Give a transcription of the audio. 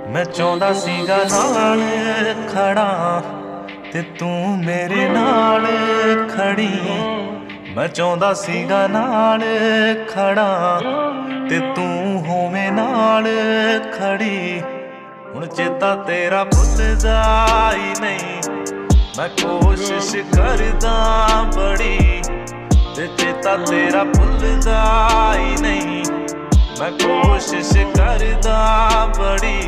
मैं चाहता सीगा नाल खड़ा ते तू मेरे नाल खड़ी। मैं चाहता सीगा नाल खड़ा ते तू होवे नाल खड़ी। हुण चेता तेरा भुलदा ही नहीं, मैं कोशिश करदा बड़ी। ते चेता तेरा भुलदा ही नहीं, मैं कोशिश करदा बड़ी।